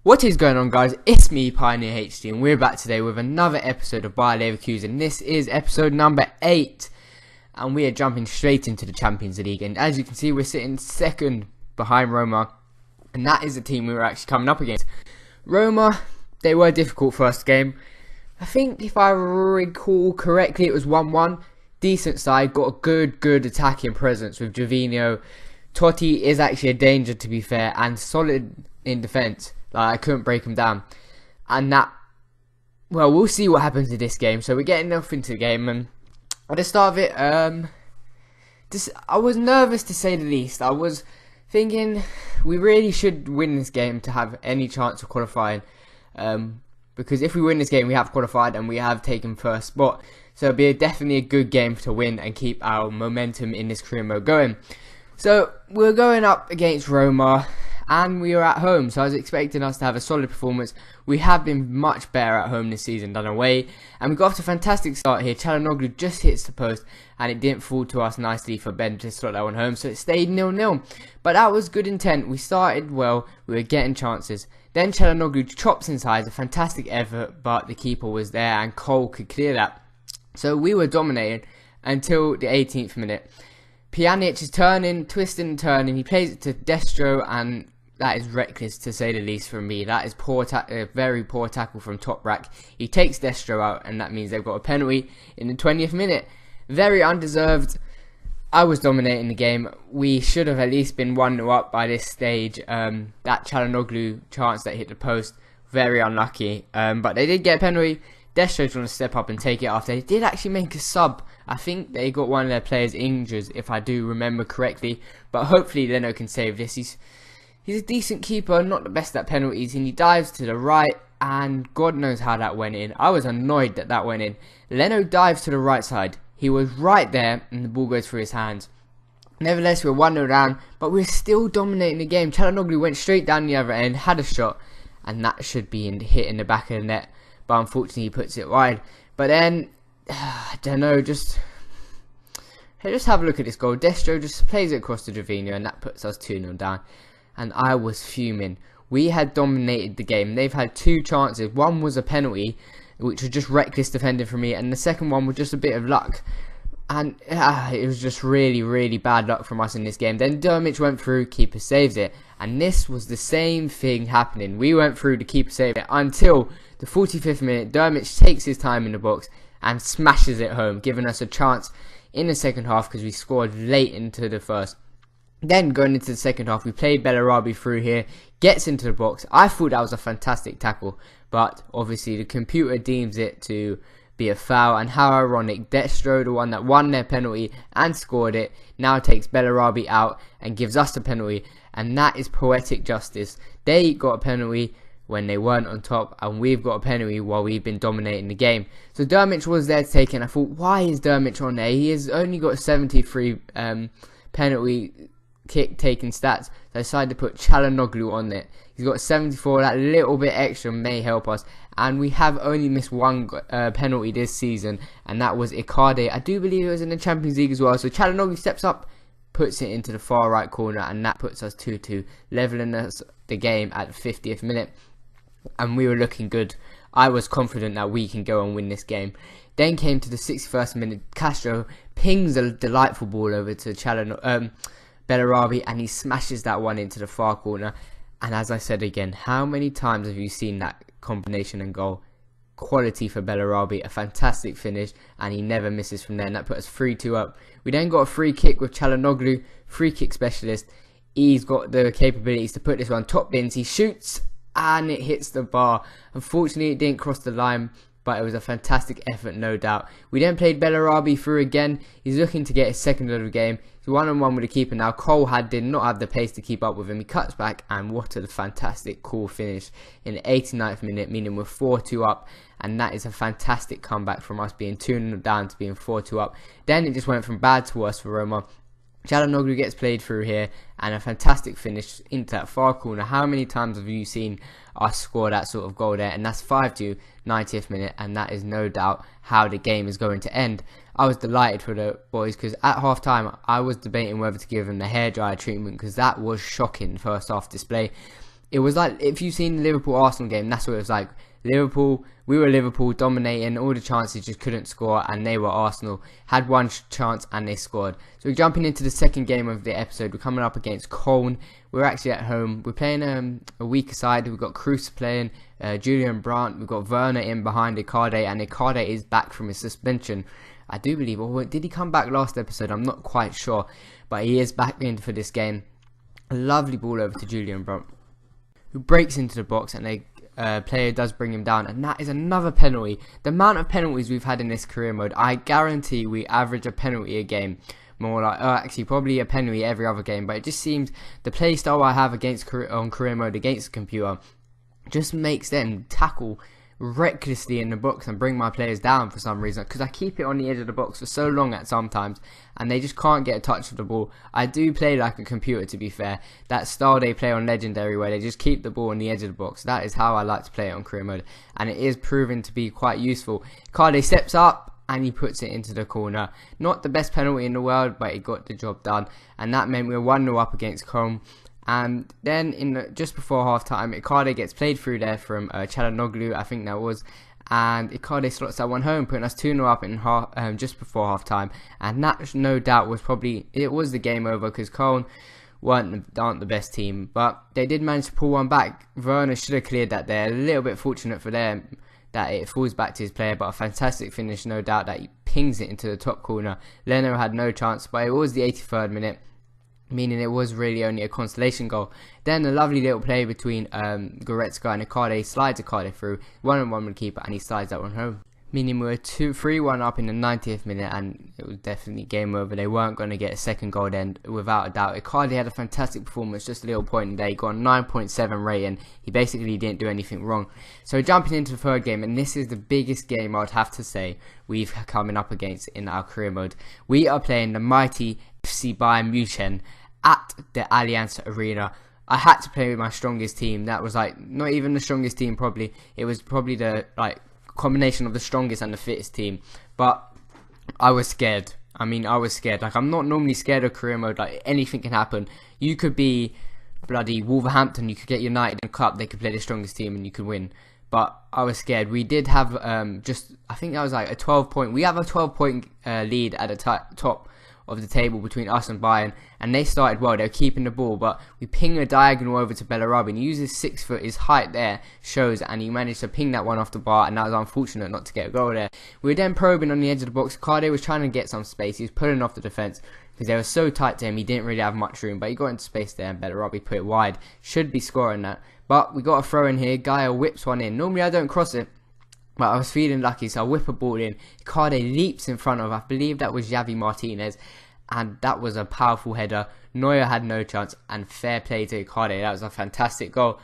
What is going on, guys? It's me, PioneerHD, and we're back today with another episode of Leverkusen. This is episode number 8, and we are jumping straight into the Champions League. And as you can see, we're sitting second behind Roma, and that is the team we were actually coming up against. Roma, they were difficult first game. I think if I recall correctly, it was 1-1. Decent side, got a good attacking presence with Gervinho. Totti is actually a danger, to be fair, and solid in defence. Like, I couldn't break him down. And that, well, we'll see what happens in this game. So we're getting off into the game, and at the start of it, I was nervous, to say the least. I was thinking we really should win this game to have any chance of qualifying. Because if we win this game, we have qualified and we have taken first spot. So it'll be definitely a good game to win and keep our momentum in this career mode going. So we're going up against Roma, and we are at home, so I was expecting us to have a solid performance. We have been much better at home this season than away, and we got off to a fantastic start here. Çalhanoğlu just hits the post, and it didn't fall to us nicely for Ben to slot that one home, so it stayed 0-0. But that was good intent. We started well, we were getting chances. Then Çalhanoğlu chops inside, a fantastic effort, but the keeper was there, and Cole could clear that. So we were dominating until the 18th minute. Pjanic is turning, twisting and turning. He plays it to Destro, and that is reckless, to say the least, from me. That is a very poor tackle from Toprak. He takes Destro out, and that means they've got a penalty in the 20th minute. Very undeserved. I was dominating the game. We should have at least been 1-0 up by this stage. That Çalhanoğlu chance that hit the post, very unlucky. But they did get a penalty. Destro's going to step up and take it after. They did actually make a sub. I think they got one of their players injured, if I do remember correctly. But hopefully Leno can save this. He's a decent keeper, not the best at penalties, and he dives to the right, and God knows how that went in. I was annoyed that that went in. Leno dives to the right side. He was right there, and the ball goes through his hands. Nevertheless, we're 1-0 down, but we're still dominating the game. Çalhanoğlu went straight down the other end, had a shot, and that should be hit in the back of the net. But unfortunately, he puts it wide. But then, I don't know, just have a look at this goal. Destro just plays it across to Gervinho, and that puts us 2-0 down. And I was fuming. We had dominated the game. They've had 2 chances. One was a penalty, which was just reckless defending from me, and the second one was just a bit of luck. And it was just really bad luck from us in this game. Then Dermich went through, keeper saves it. And this was the same thing happening. We went through, the keeper saved it, until the 45th minute. Dermich takes his time in the box and smashes it home, giving us a chance in the second half because we scored late into the first. Then going into the second half, we played Bellarabi through here, gets into the box. I thought that was a fantastic tackle, but obviously the computer deems it to be a foul. And how ironic, Destro, the one that won their penalty and scored it, now takes Bellarabi out and gives us the penalty, and that is poetic justice. They got a penalty when they weren't on top, and we've got a penalty while we've been dominating the game. So Dermich was there to take it, and I thought, why is Dermich on there? He has only got 73 penalty kick taking stats, so I decided to put Çalhanoğlu on it. He's got 74. That little bit extra may help us, and we have only missed one penalty this season, and that was Icardi. I do believe it was in the Champions League as well. So Çalhanoğlu steps up, puts it into the far right corner, and that puts us 2-2, leveling us the game at the 50th minute, and we were looking good. I was confident that we can go and win this game. Then came to the 61st minute. Castro pings a delightful ball over to Bellarabi, and he smashes that one into the far corner. And as I said again, how many times have you seen that combination and goal? Quality for Bellarabi, a fantastic finish, and he never misses from there, and that put us 3-2 up. We then got a free kick with Çalhanoğlu, free kick specialist. He's got the capabilities to put this one top bins. He shoots, and it hits the bar. Unfortunately, it didn't cross the line, but it was a fantastic effort, no doubt. We then played Bellarabi through again. He's looking to get his second of the game. He's 1-on-1 with the keeper now. Cole did not have the pace to keep up with him. He cuts back, and what a fantastic cool finish in the 89th minute, meaning we're 4-2 up, and that is a fantastic comeback from us being 2-0 down to being 4-2 up. Then it just went from bad to worse for Roma. Çalhanoğlu gets played through here, and a fantastic finish into that far corner. How many times have you seen us score that sort of goal there? And that's 5-2, 90th minute, and that is no doubt how the game is going to end. I was delighted for the boys, because at half time I was debating whether to give them the hairdryer treatment, because that was shocking first half display. it was like, if you've seen the Liverpool-Arsenal game, that's what it was like. We were Liverpool dominating all the chances, just couldn't score, and they were Arsenal, had one chance and they scored. So we're jumping into the second game of the episode. We're coming up against Cologne. We're actually at home. We're playing a weaker side. We've got Creer playing, Julian Brandt. We've got Werner in behind Icardi, and Icardi is back from his suspension, I do believe. Or did he come back last episode? I'm not quite sure, but he is back in for this game. A lovely ball over to Julian Brandt, who breaks into the box, and player does bring him down, and that is another penalty. The amount of penalties we've had in this career mode, I guarantee we average a penalty a game. More like, actually probably a penalty every other game, but it just seems the play style I have on career mode against the computer just makes them tackle recklessly in the box and bring my players down for some reason, because I keep it on the edge of the box for so long at sometimes, and they just can't get a touch of the ball. I do play like a computer, to be fair. That style they play on Legendary, where they just keep the ball on the edge of the box, that is how I like to play it on career mode, and it is proven to be quite useful. Icardi steps up and he puts it into the corner. Not the best penalty in the world, but he got the job done, and that meant we were 1-0 up against Cologne. And then just before half time, Icardi gets played through there from Çalhanoğlu, I think that was, and Icardi slots that one home, putting us 2-0 up in just before half time. And that, no doubt, was the game over, because Cologne aren't the best team, but they did manage to pull one back. Werner should have cleared that there. A little bit fortunate for them that it falls back to his player, but a fantastic finish, no doubt, that he pings it into the top corner. Leno had no chance, but it was the 83rd minute, meaning it was really only a consolation goal. Then a lovely little play between Goretzka and Icardi, slides Icardi through, 1-on-1 with the keeper, and he slides that one home. Meaning we were 3-1 up in the 90th minute, and it was definitely game over. They weren't going to get a second goal then, without a doubt. Icardi had a fantastic performance, just a little point there. He got a 9.7 rating. He basically didn't do anything wrong. So jumping into the third game, and this is the biggest game I'd have to say we've coming up against in our career mode. We are playing the mighty FC Bayern Munich at the Allianz Arena. I had to play with my strongest team. That was like, not even the strongest team probably. It was probably the combination of the strongest and the fittest team. But I was scared. I was scared. Like, I'm not normally scared of career mode. Like, anything can happen. You could be bloody Wolverhampton. You could get United in the cup. They could play the strongest team and you could win. But I was scared. We did have I think that was like a 12-point. We have a 12-point lead at the top of the table between us and Bayern, and they started well. They were keeping the ball, but we ping a diagonal over to Bellarabi, and he uses 6 foot. His height there shows, and he managed to ping that one off the bar, and that was unfortunate not to get a goal there. We were then probing on the edge of the box. Icardi was trying to get some space. He was pulling off the defence because they were so tight to him. He didn't really have much room, but he got into space there, and Bellarabi put it wide. Should be scoring that, but we got a throw in here. Gaia whips one in. Normally I don't cross it, but I was feeling lucky, so I whip a ball in. Icardi leaps in front of, I believe that was Javi Martinez, and that was a powerful header. Neuer had no chance, and fair play to Icardi. That was a fantastic goal.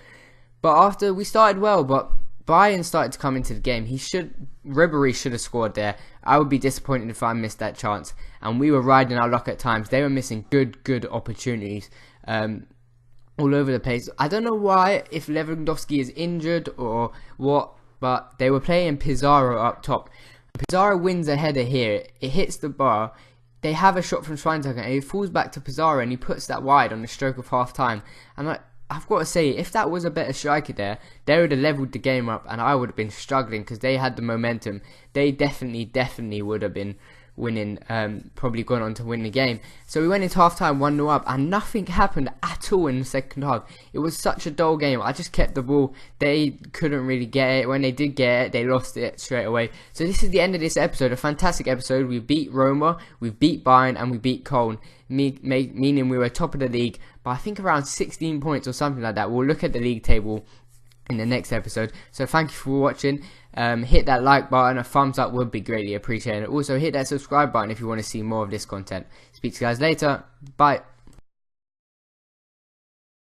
But after we started well, but Bayern started to come into the game. Ribery should have scored there. I would be disappointed if I missed that chance. And we were riding our luck at times. They were missing good opportunities all over the place. I don't know why, if Lewandowski is injured or what, but they were playing Pizarro up top. Pizarro wins a header here. It hits the bar. They have a shot from Schweinsteiger, and it falls back to Pizarro, and he puts that wide on the stroke of half time. And I've got to say, if that was a better striker there, they would have leveled the game up, and I would have been struggling because they had the momentum. They definitely would have been winning, probably gone on to win the game. So we went into half time 1-0 up, and nothing happened at all in the second half. It was such a dull game. I just kept the ball. They couldn't really get it. When they did get it, they lost it straight away. So this is the end of this episode, a fantastic episode. We beat Roma, we beat Bayern, and we beat Cologne, meaning we were top of the league by I think around 16 points or something like that. We'll look at the league table in the next episode. So thank you for watching. Hit that like button. A thumbs up would be greatly appreciated. Also hit that subscribe button if you want to see more of this content. Speak to you guys later. Bye.